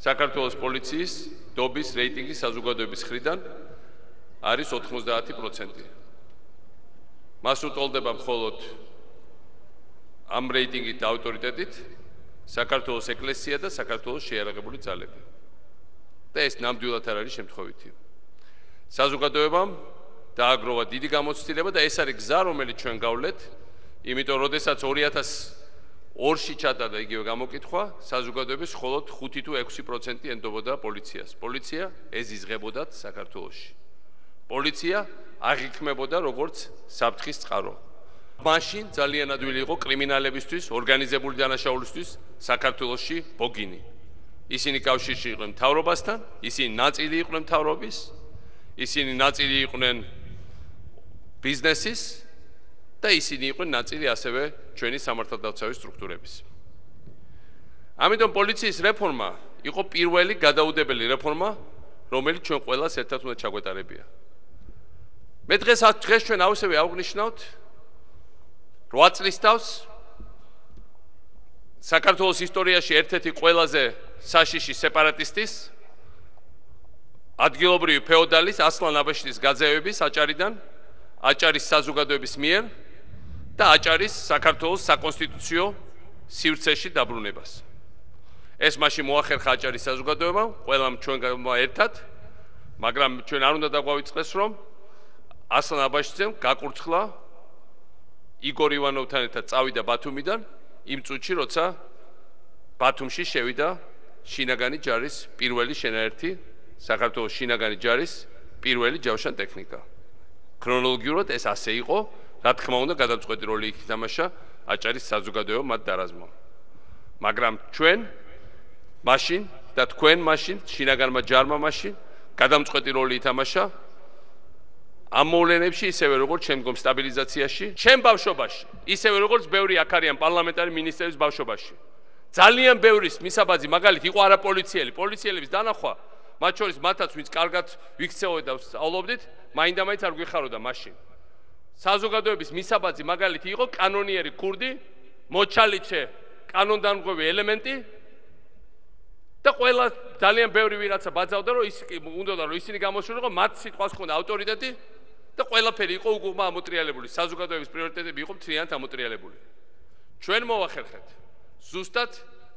საქართველოს პოლიციის დობის რეიტინგი საზოგადოების მხრიდან არის 90%. მას უტოლდება მხოლოდ ამ რეიტინგით და ავტორიტეტით საქართველოს ეკლესია და საქართველოს შეიარაღებული ძალები. და ეს ნამდვილად არ არის შემთხვევითი. საზოგადოებამ დააგროვა დიდი გამოცდილება და ეს არის გზა, რომელიც ჩვენ გავვლეთ, იმიტომ როდესაც 2002-ში ჩატარდა იგივე გამოკითხვა, საზოგადოების მხოლოდ 5 თუ 6% ენდობოდა პოლიციას. პოლიცია ეზიზღებოდათ საქართველოში. პოლიცია აღიქმებოდა როგორც საფრთხის წყარო. მაშინ ძალიან ადვილი იყო კრიმინალებისთვის, ორგანიზებული დანაშაულისთვის საქართველოში ბოგინი. ისინი კავშირში იყვნენ მთავრობასთან, ისინი ნაწილი იყვნენ მთავრობის, ისინი ნაწილი იყვნენ ბიზნესის და ისინი იყვნენ ნაწილი ასევე ჩვენი სამართალდაცვის სტრუქტურების. ამიტომ პოლიციის რეფორმა იყო პირველი გადაუდებელი რეფორმა, რომელიც ჩვენ ყველას ერთად უნდა ჩაგვეტარებია. მე დღეს ჩვენ ასევე აღვნიშნავთ 8 წლის თავს საქართველოს ისტორიაში ერთ-ერთი ყველაზე საშიში სეპარატისტის ადგილობრივი ფეოდალის ასლან აბაშიძის გაძევების აჭარიდან აჭარის საზოგადოების მიერ და აჭარის საქართველოს საკონსტიტუციო სივრცეში დაბრუნებას. ეს მაშინ მოახერხა აჭარის საზოგადოებამ, ყველამ ჩვენგანმა ერთად, მაგრამ ჩვენ არ უნდა დაგვავიწყდეს, რომ ასლან აბაშიძემ გაკურთხლა იგორ ივანოვთან ერთად წავიდა ბათუმიდან იმ წუთში, როცა ბათუმში შევიდა შინაგანი ჯარის პირველი შენაერთი, საქართველოს შინაგანი ჯარის პირველი ჯავშან ტექნიკა. ქრონოლოგიურად ეს ასე იყო, რა თქმა უნდა, გადამწყვეტი როლი ითამაშა აჭარის საზოგადოებამ მათ დარაზმამ. მაგრამ ჩვენ მაშინ და თქვენ მაშინ შინაგანმა ჯარმა მაშინ გადამწყვეტი როლი ითამაშა ამ მოვლენებში, ისევე როგორც შემდგომ სტაბილიზაციაში, ჩემ ბავშვობაში, ისევე როგორც ბევრი აქ არიან პარლამენტარი მინისტრების ბავშვობაში. ძალიან ბევრის მისაბაძი მაგალითი იყო არაპოლიციელი, პოლიციელების დანახვა, მათ შორის მათაც ვინც კარგად ვიქცეოდით და სწავლობდით, მაინდამაინც არ გვიხაროდა მაშინ. საზოგადოების მისაბაძი მაგალითი იყო კანონიერი ქურდი, მოჩალიჩე კანონდამღვევი ელემენტი და ყველა ძალიან ბევრი ვიღაცა ბაძავდა, რომ უნდა რომ ისინი გამოსულიყო, მათ სიტყვას ჰქონდა ავტორიტეტი და ყველაფერი იყო უკუღმა ამოტრიალებული. საზოგადოების პრიორიტეტები იყო მთლიანად ამოტრიალებული. ჩვენ მოვახერხეთ ზუსტად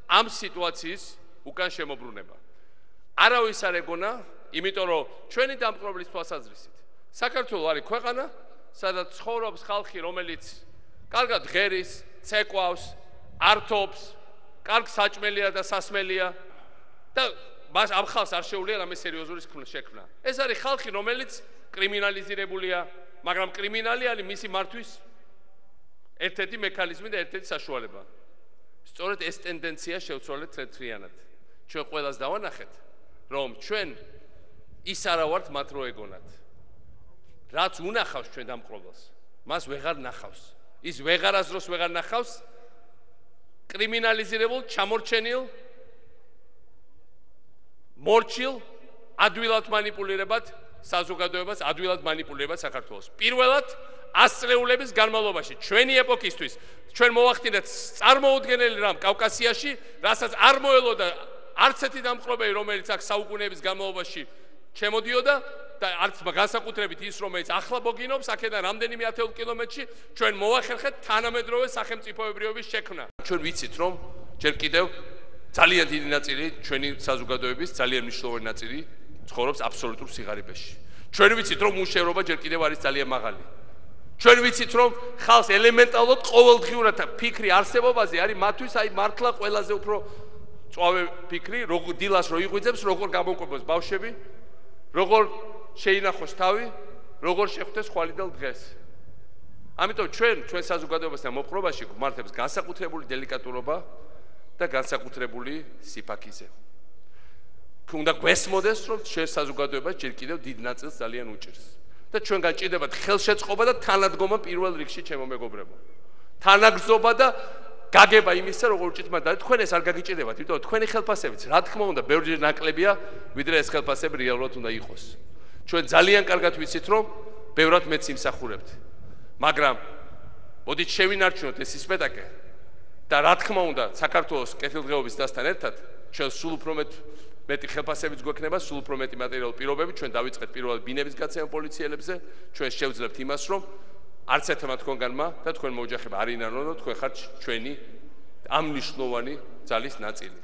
ამ სიტუაციის უკან შემოbrunება. არავის არ ეგონა, იმიტომ რომ ჩვენი დამპყრობლის თვალსაზრისით საქართველო არის ქვეყანა, სადაც ცხოვრობს ხალხი, რომელიც კარგად ღერის, ცეკვავს, ართობს, კარგ საჭმელია და სასმელია და მას ამ ხალხს არ შეუძლია რამე სერიოზული შექმნა. ეს არის ხალხი, რომელიც კრიმინალიზირებულია, მაგრამ კრიმინალი არის მისი მართვის ერთ-ერთი მექანიზმი და ერთ-ერთი საშუალება. სწორედ ეს ტენდენცია შევცვალეთ თრთრიანად. ჩვენ ყველას დავანახეთ, რომ ჩვენ ის არა ვართ მათ რო ეგონათ. რაც უნახავს ჩვენ დამპყრობელს, მას ვეღარ ნახავს. ის ვეღარასდროს ვეღარ ნახავს კრიმინალიზირებულ, ჩამორჩენილ, მორჩილ, ადვილად მანიპულირებად საზოგადოებას, ადვილად მანიპულირებად საქართველოს. პირველად ასწლეულების განმავლობაში ჩვენი ეპოქისთვის ჩვენ მოვახდინეთ წარმოუდგენელი რამ კავკასიაში, რასაც არ მოელოდა არც ერთი დამპყრობელი, რომელიც აქ საუკუნეების განმავლობაში შემოდიოდა და არც განსაკუთრებით ის, რომელიც ახლა ბოგინობს, აქედან რამდენიმე ათეულ კილომეტრში, ჩვენ მოვახერხეთ თანამედროვე სახელმწიფოებრიობის შექმნა. ჩვენ ვიცით, რომ ჯერ კიდევ ძალიან დიდი ნაწილი ჩვენი საზოგადოების ძალიან მნიშვნელოვანი ნაწილი ცხოვრობს აბსოლუტურ სიღარიბეში. ჩვენ ვიცით, რომ მუშევრობა ჯერ კიდევ არის ძალიან მაღალი. ჩვენ ვიცით, რომ ხალხს ელემენტალურად ყოველდღიურად ფიქრი არსებობაზე არის მათთვის აი მართლა ყველაზე უფრო წვავე ფიქრი, როგორ დილას რო იღვიძებს, როგორ გამომკვებოს ბავშვები, როგორ შეინახოს თავი, როგორ შეხვდეს ხვალიდელ დღეს. ამიტომ ჩვენ საზოგადოებასთან მოპყრობაში გვმართებს განსაკუთრებული დელიკატურობა და განსაკუთრებული სიფაქიზე. უნდა გვესმოდეს, რომ ჩვენ საზოგადოებას ჯერ კიდევ დიდ ნაწილს ძალიან უჭირს. და ჩვენ გაჭირდებათ ხელშეწყობა და თანადგომა პირველ რიგში, ჩემო მეგობრებო. თანაგზობა და გაგება იმისა, როგორ უჭირთ და თქვენ ეს არ გაგიჭირდებათ, იმიტომ რომ თქვენი ხელფასებიც, რა თქმა უნდა, ბევრჯერ ნაკლებია, ვიდრე ეს ხელფასები რეალურად უნდა იყოს. ჩვენ ძალიან კარგად ვიცით, რომ ბევრად მეც იმსახურებთ. მაგრამ მოდით შევინარჩუნოთ ეს სპექტაკლი და რა თქმა უნდა, საქართველოს კეთილდღეობის დასთან ერთად ჩვენ სულ უფრო მეტ მეტი ხელფასებიც გვექნება, სულ უფრო მეტი მატერიალური პირობები, ჩვენ დავიწყეთ პირველად ბინების გაცემა პოლიციელებზე, ჩვენ შევძლებთ იმას, რომ არც ერთმა თქვენგანმა და თქვენ მოოჯახება არ ინანონო, თქვენ ხართ ჩვენი ამ მნიშვნელოვანი ძალის ნაწილი.